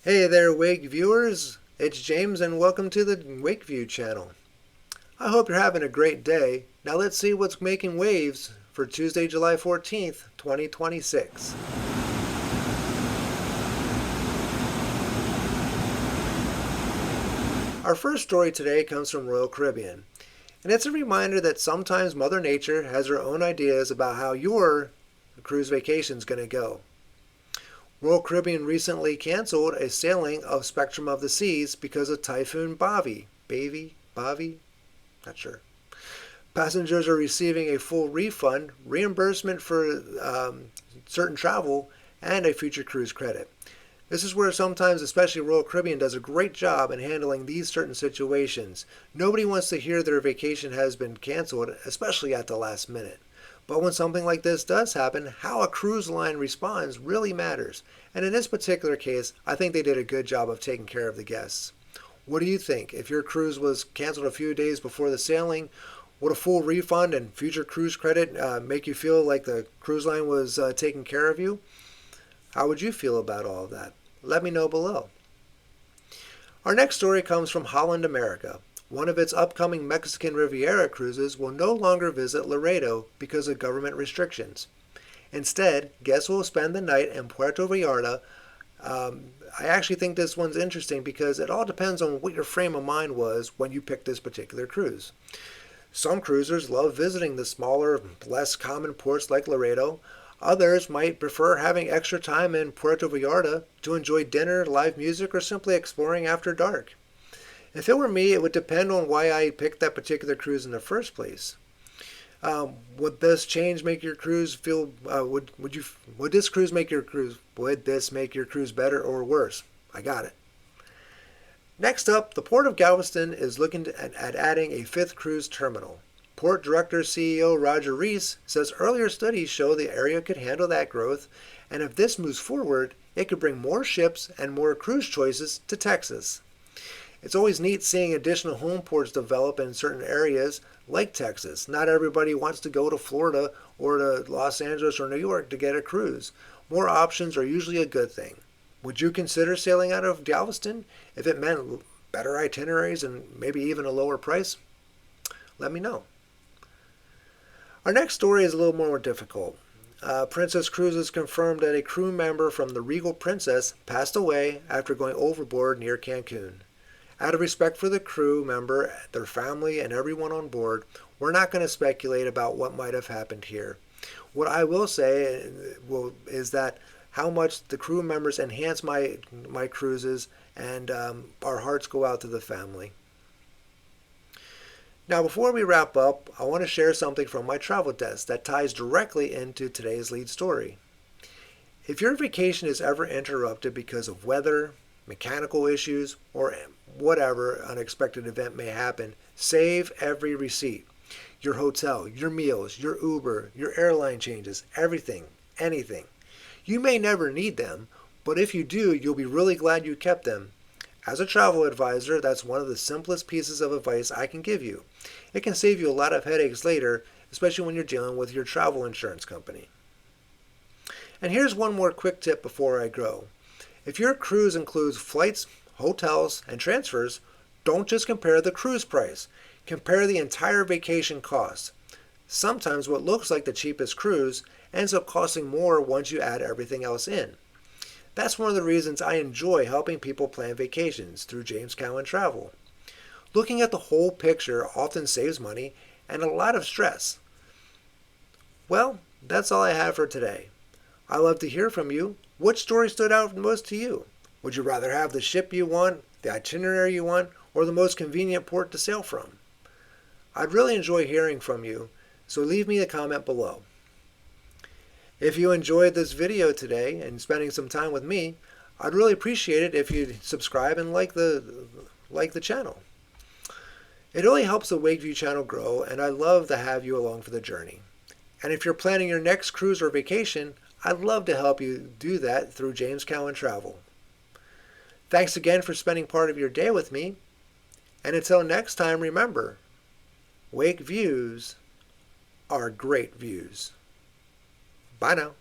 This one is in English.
Hey there, Wake viewers. It's James and welcome to the Wakeview channel. I hope you're having a great day. Now let's see what's making waves for Tuesday, July 14th, 2026. Our first story today comes from Royal Caribbean, and it's a reminder that sometimes Mother Nature has her own ideas about how your cruise vacation is going to go. Royal Caribbean recently canceled a sailing of Spectrum of the Seas because of Typhoon Bavi. Bavi? Not sure. Passengers are receiving a full refund, reimbursement for certain travel, and a future cruise credit. This is where sometimes, especially Royal Caribbean, does a great job in handling these certain situations. Nobody wants to hear their vacation has been canceled, especially at the last minute. But when something like this does happen, how a cruise line responds really matters. And in this particular case, I think they did a good job of taking care of the guests. What do you think? If your cruise was canceled a few days before the sailing, would a full refund and future cruise credit make you feel like the cruise line was taking care of you? How would you feel about all of that? Let me know below. Our next story comes from Holland America. One of its upcoming Mexican Riviera cruises will no longer visit Laredo because of government restrictions. Instead, guests will spend the night in Puerto Vallarta. I actually think this one's interesting because it all depends on what your frame of mind was when you picked this particular cruise. Some cruisers love visiting the smaller, less common ports like Laredo. Others might prefer having extra time in Puerto Vallarta to enjoy dinner, live music, or simply exploring after dark. If it were me, it would depend on why I picked that particular cruise in the first place. Would this change make your cruise feel? Would this cruise make your cruise? Would this make your cruise better or worse? I got it. Next up, the Port of Galveston is looking at adding a fifth cruise terminal. Port Director CEO Roger Reese says earlier studies show the area could handle that growth, and if this moves forward, it could bring more ships and more cruise choices to Texas. It's always neat seeing additional home ports develop in certain areas like Texas. Not everybody wants to go to Florida or to Los Angeles or New York to get a cruise. More options are usually a good thing. Would you consider sailing out of Galveston if it meant better itineraries and maybe even a lower price? Let me know. Our next story is a little more difficult. Princess Cruises confirmed that a crew member from the Regal Princess passed away after going overboard near Cancun. Out of respect for the crew member, their family, and everyone on board, we're not going to speculate about what might have happened here. What I will say is that how much the crew members enhance my cruises, and our hearts go out to the family. Now, before we wrap up, I want to share something from my travel desk that ties directly into today's lead story. If your vacation is ever interrupted because of weather, mechanical issues, or whatever unexpected event may happen, save every receipt. Your hotel, your meals, your Uber, your airline changes, everything, anything. You may never need them, but if you do, you'll be really glad you kept them. As a travel advisor, that's one of the simplest pieces of advice I can give you. It can save you a lot of headaches later, especially when you're dealing with your travel insurance company. And here's one more quick tip before I go. If your cruise includes flights, hotels, and transfers, don't just compare the cruise price. Compare the entire vacation cost. Sometimes what looks like the cheapest cruise ends up costing more once you add everything else in. That's one of the reasons I enjoy helping people plan vacations through James Cowan Travel. Looking at the whole picture often saves money and a lot of stress. Well, that's all I have for today. I love to hear from you. Which story stood out most to you? Would you rather have the ship you want, the itinerary you want, or the most convenient port to sail from? I'd really enjoy hearing from you, so leave me a comment below. If you enjoyed this video today and spending some time with me, I'd really appreciate it if you'd subscribe and like the channel. It really helps the Wakeview channel grow, and I'd love to have you along for the journey. And if you're planning your next cruise or vacation, I'd love to help you do that through James Cowan Travel. Thanks again for spending part of your day with me, and until next time, remember, Wake views are great views. Bye now.